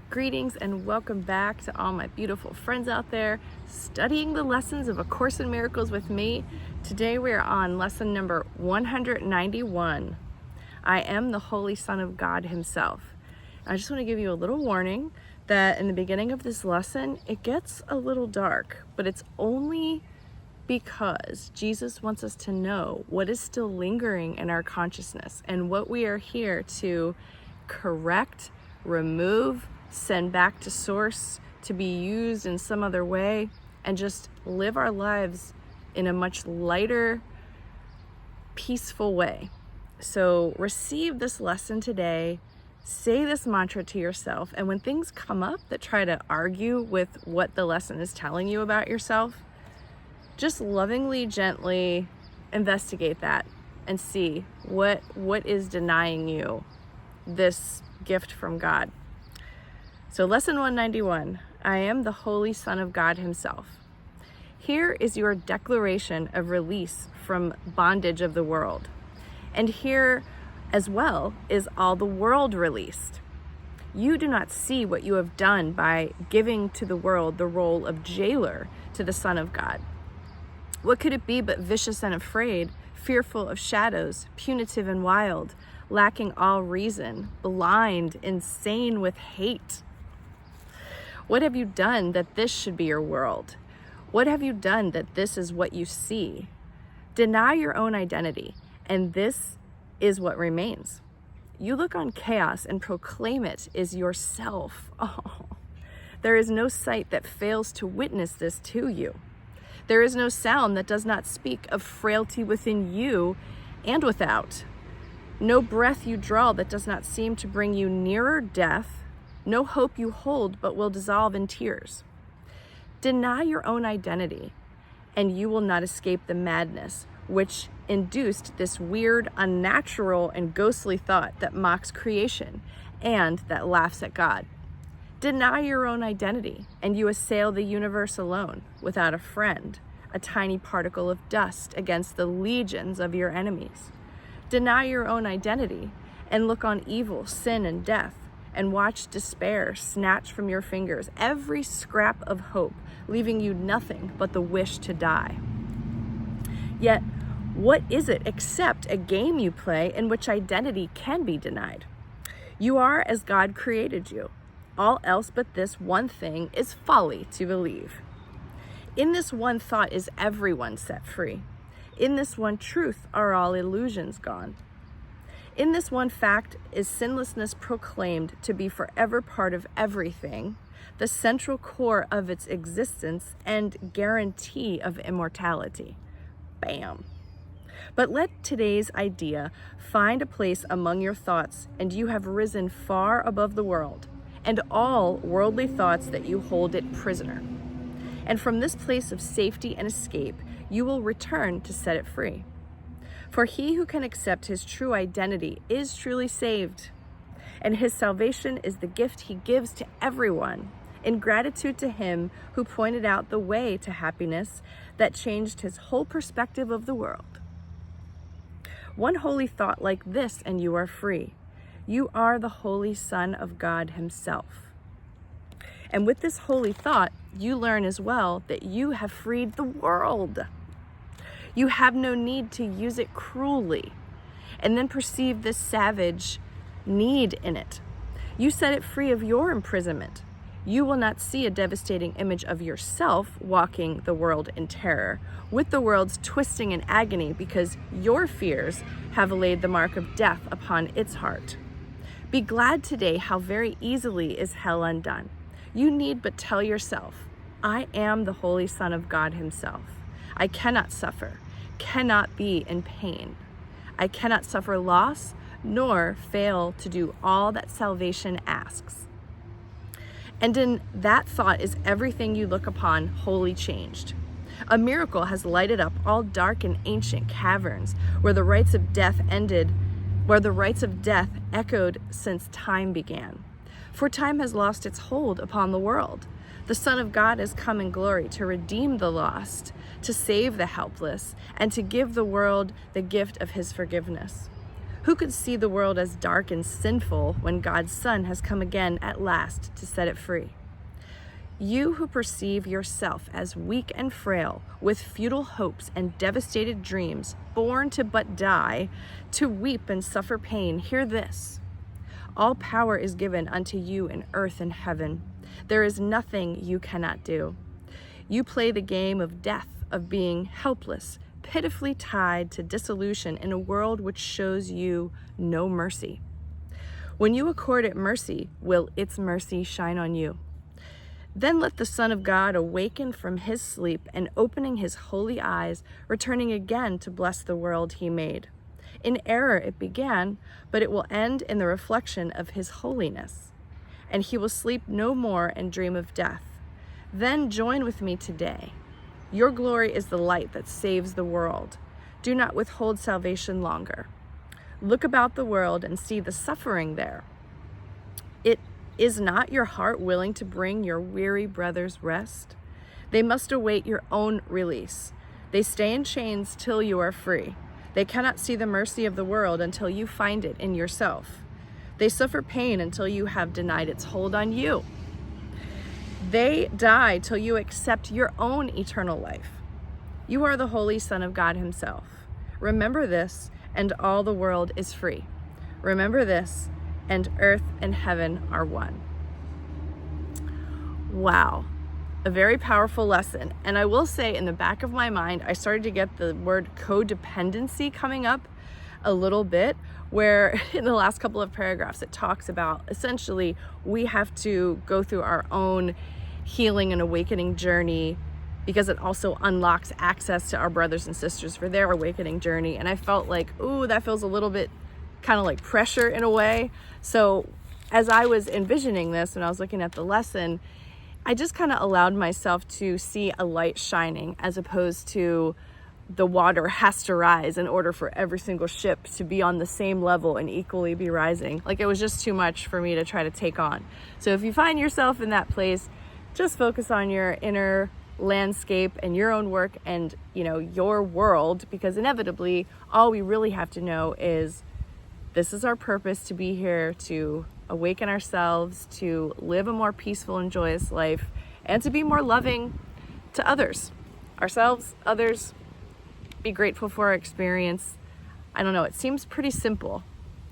Greetings and welcome back to all my beautiful friends out there studying the lessons of A Course in Miracles with me. Today we are on lesson number 191. I am the Holy Son of God Himself. I just want to give you a little warning that in the beginning of this lesson, it gets a little dark, but it's only because Jesus wants us to know what is still lingering in our consciousness and what we are here to correct, remove, send back to source to be used in some other way, and just live our lives in a much lighter, peaceful way. So receive this lesson today, say this mantra to yourself, and when things come up that try to argue with what the lesson is telling you about yourself, just lovingly, gently investigate that and see what is denying you this gift from God. So lesson 191, I am the Holy Son of God Himself. Here is your declaration of release from bondage of the world. And here as well is all the world released. You do not see what you have done by giving to the world the role of jailer to the Son of God. What could it be but vicious and afraid, fearful of shadows, punitive and wild, lacking all reason, blind, insane with hate? What have you done that this should be your world? What have you done that this is what you see? Deny your own identity, and this is what remains. You look on chaos and proclaim it is yourself. Oh, there is no sight that fails to witness this to you. There is no sound that does not speak of frailty within you and without. No breath you draw that does not seem to bring you nearer death. No hope you hold but will dissolve in tears. Deny your own identity, and you will not escape the madness which induced this weird, unnatural, and ghostly thought that mocks creation and that laughs at God. Deny your own identity, and you assail the universe alone, without a friend, a tiny particle of dust against the legions of your enemies. Deny your own identity, and look on evil, sin, and death, and watch despair snatch from your fingers every scrap of hope, leaving you nothing but the wish to die. Yet, what is it except a game you play in which identity can be denied? You are as God created you. All else but this one thing is folly to believe. In this one thought is everyone set free. In this one truth are all illusions gone. In this one fact is sinlessness proclaimed to be forever part of everything, the central core of its existence and guarantee of immortality. Bam. But let today's idea find a place among your thoughts, and you have risen far above the world and all worldly thoughts that you hold it prisoner. And from this place of safety and escape, you will return to set it free. For he who can accept his true identity is truly saved, and his salvation is the gift he gives to everyone in gratitude to him who pointed out the way to happiness that changed his whole perspective of the world. One holy thought like this and you are free. You are the Holy Son of God Himself. And with this holy thought, you learn as well that you have freed the world. You have no need to use it cruelly and then perceive this savage need in it. You set it free of your imprisonment. You will not see a devastating image of yourself walking the world in terror, with the world's twisting in agony because your fears have laid the mark of death upon its heart. Be glad today how very easily is hell undone. You need but tell yourself, I am the Holy Son of God Himself. I cannot suffer, cannot be in pain. I cannot suffer loss, nor fail to do all that salvation asks. And in that thought is everything you look upon wholly changed. A miracle has lighted up all dark and ancient caverns where the rites of death echoed since time began. For time has lost its hold upon the world. The Son of God has come in glory to redeem the lost, to save the helpless, and to give the world the gift of His forgiveness. Who could see the world as dark and sinful when God's Son has come again at last to set it free? You who perceive yourself as weak and frail, with futile hopes and devastated dreams, born to but die, to weep and suffer pain, hear this. All power is given unto you in earth and heaven. There is nothing you cannot do. You play the game of death, of being helpless, pitifully tied to dissolution in a world which shows you no mercy. When you accord it mercy, will its mercy shine on you? Then let the Son of God awaken from his sleep and opening his holy eyes, returning again to bless the world he made. In error it began, but it will end in the reflection of his holiness. And he will sleep no more and dream of death. Then join with me today. Your glory is the light that saves the world. Do not withhold salvation longer. Look about the world and see the suffering there. Is not your heart willing to bring your weary brothers rest? They must await your own release. They stay in chains till you are free. They cannot see the mercy of the world until you find it in yourself. They suffer pain until you have denied its hold on you. They die till you accept your own eternal life. You are the Holy Son of God himself. Remember this, and all the world is free. Remember this, and earth and heaven are one. Wow, a very powerful lesson. And I will say, in the back of my mind, I started to get the word codependency coming up a little bit, where in the last couple of paragraphs it talks about essentially we have to go through our own healing and awakening journey, because it also unlocks access to our brothers and sisters for their awakening journey. And I felt like, ooh, that feels a little bit kind of like pressure in a way. So as I was envisioning this and I was looking at the lesson, I just kind of allowed myself to see a light shining, as opposed to the water has to rise in order for every single ship to be on the same level and equally be rising. Like, it was just too much for me to try to take on. So if you find yourself in that place, just focus on your inner landscape and your own work and, your world, because inevitably all we really have to know is this is our purpose, to be here to awaken ourselves, to live a more peaceful and joyous life, and to be more loving to others, ourselves, others, be grateful for our experience. I don't know, it seems pretty simple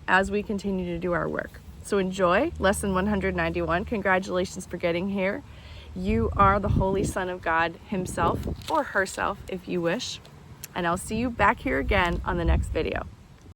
as we continue to do our work. So enjoy lesson 191. Congratulations for getting here. You are the Holy Son of God himself, or herself if you wish. And I'll see you back here again on the next video.